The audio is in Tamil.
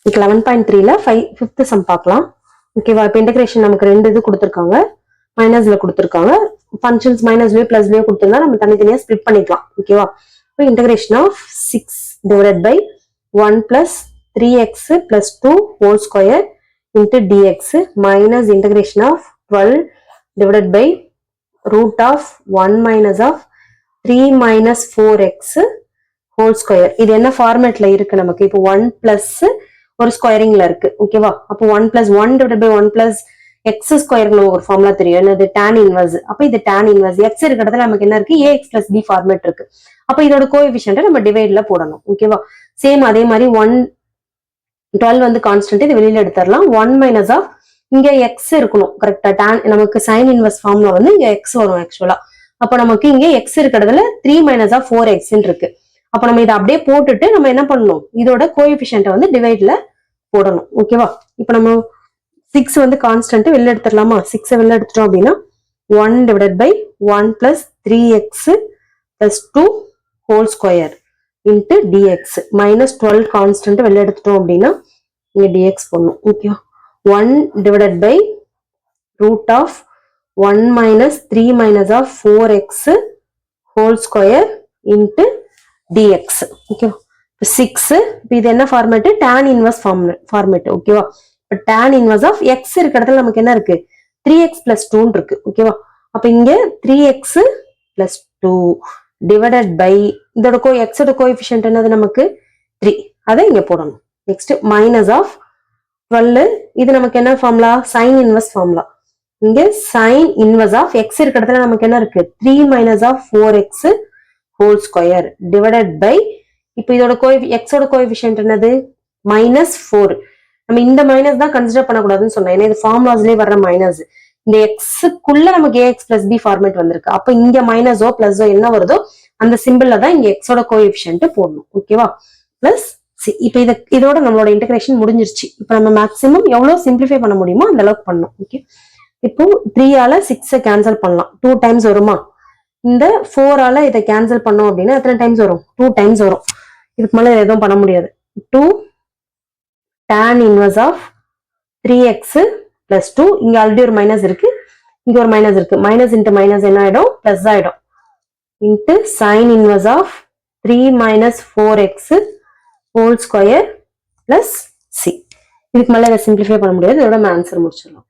11.3ல 5th சம் பார்க்கலாம். ஓகேவா? இப்போ இன்டகிரேஷன் நமக்கு ரெண்டு இது கொடுத்துருக்காங்க, மைனஸ்ல கொடுத்துருக்காங்க. ஃபங்க்ஷன்ஸ் மைனஸ்லயோ பிளஸ்லயோ கொடுத்துருந்தா நம்ம தனித்தனியா ஸ்பிளிட் பண்ணிக்கலாம். ஓகேவா? இப்போ integration of 6 divided by 1 plus 3x plus 2 whole square into d x minus integration of 12 divided by root of 1 minus of 3 minus 4x whole square. இது என்ன ஃபார்மேட்ல இருக்கு நமக்கு? இப்போ 1 பிளஸ் ஒரு ஸ்கொயரிங்ல இருக்கு. ஓகேவா? அப்போ 1 plus 1 divide by 1 plus X ஸ்கொயருக்கு நமக்கு ஒரு ஃபார்முலா தெரியும், என்னது? tan inverse. அப்ப இது tan இன்வர்ஸ் எக்ஸ் இருக்க இடத்துல நமக்கு என்ன இருக்கு? ax பிளஸ் b ஃபார்மேட் இருக்கு. அப்ப இதோட கோஎஃபிஷியன்ட் நம்ம டிவைட்ல போடணும். ஓகேவா? சேம் அதே மாதிரி 12 வந்து கான்ஸ்டன்ட், இது வெளியில எடுத்துடலாம். 1 மைனஸ் ஆஃப் இங்க எக்ஸ் இருக்கணும். கரெக்டா? tan நமக்கு சைன் இன்வர்ஸ் ஃபார்முலா வந்து இங்க எக்ஸ் வரும் ஆக்சுவலா. அப்ப நமக்கு இங்க எக்ஸ் இருக்க இடத்துல 3 மைனஸ் ஆஃப் 4x இருக்கு. அப்ப நம்ம இதை அப்படியே போட்டுட்டு நம்ம என்ன பண்ணணும்? இதோட கோஎஃபிஷியன்ட் வந்து டிவைட்ல போடணும். ஓகேவா? இப்ப நம்ம 6 வந்து கான்ஸ்டன்ட் வெளில எடுத்துடலாமா? 6 வெளில எடுத்துட்டோம் அப்படின்னா 1 divided by 1 plus 3x plus 2 whole square into d x minus 12 constant வெளில எடுத்துட்டோம் அப்படின்னா இங்க டிஎக்ஸ் போடணும். ஓகேவா? 1 divided by root of 1 minus 3 minus of 4x whole square into d x. ஓகேவா? 6 இது என்ன ஃபார்மேட்? tan inverse format. ஓகேவா? tan இன்வர்ஸ் ஆஃப் எக்ஸ் இருக்க இடத்துல நமக்கு என்ன இருக்கு? 3x பிளஸ் 2 இருக்கு. ஓகேவா? அப்ப இங்க 3x பிளஸ் 2 டிவைடட் பை இதோட எக்ஸோட கோஎஃபிஷியன்ட் என்னது நமக்கு? 3. அதை இங்க போடணும். நெக்ஸ்ட் மைனஸ் ஆஃப் 12, இது நமக்கு என்ன ஃபார்முலா? Sine inverse formula. இங்க சைன் இன்வர்ஸ் ஆஃப் எக்ஸ் இருக்க இடத்துல நமக்கு என்ன இருக்கு? 3 minus of 4x whole square divided by இப்போ இதோட எக்ஸோட கோஎஃபிஷியன்ட் என்னது? -4. நம்ம இந்த மைனஸ் தான் கன்சிடர் பண்ணக்கூடாதுன்னு சொன்னேன், ஏன்னா இது ஃபார்முலாஸ்லயே வர்ற மைனஸ். இந்த எக்ஸுக்குள்ள நமக்கு ax பிளஸ் b ஃபார்மேட் வந்திருக்கு. அப்ப இங்க மைனஸோ பிளஸோ என்ன வருதோ அந்த சிம்பிள்ல தான் இங்க எக்ஸோட கோஎஃபிஷியன்ட் போடணும். ஓகேவா? Plus C. இப்ப இதோட நம்மளோட இன்டகிரேஷன் முடிஞ்சிருச்சு. இப்ப நம்ம மேக்ஸிமம் எவ்வளவு சிம்பிளிஃபை பண்ண முடியுமோ அந்த அளவுக்கு பண்ணணும். ஓகே, இப்போ 3ஆல 6 கேன்சல் பண்ணலாம். 2 டைம்ஸ் வருமா? இந்த 4ஆல இதை கேன்சல் பண்ணோம் அப்படின்னா எத்தனை டைம்ஸ் வரும்? 2 டைம்ஸ் வரும். இதுக்கு மேல எதுவும் பண்ண முடியாது. 2 tan inverse of 3x plus 2, இங்க ஆல்ரெடி ஒரு மைனஸ் இருக்கு, இங்க ஒரு மைனஸ் இருக்கு. மைனஸ் இன்ட்டு மைனஸ் என்ன ஆயிடும்? பிளஸ் ஆயிடும். Into sine inverse of 3 minus 4x whole square plus c. இதுக்கு மேல இதை சிம்பிளிஃபை பண்ண முடியாது. இதோட நம்ம ஆன்சர் முடிச்சிடலாம்.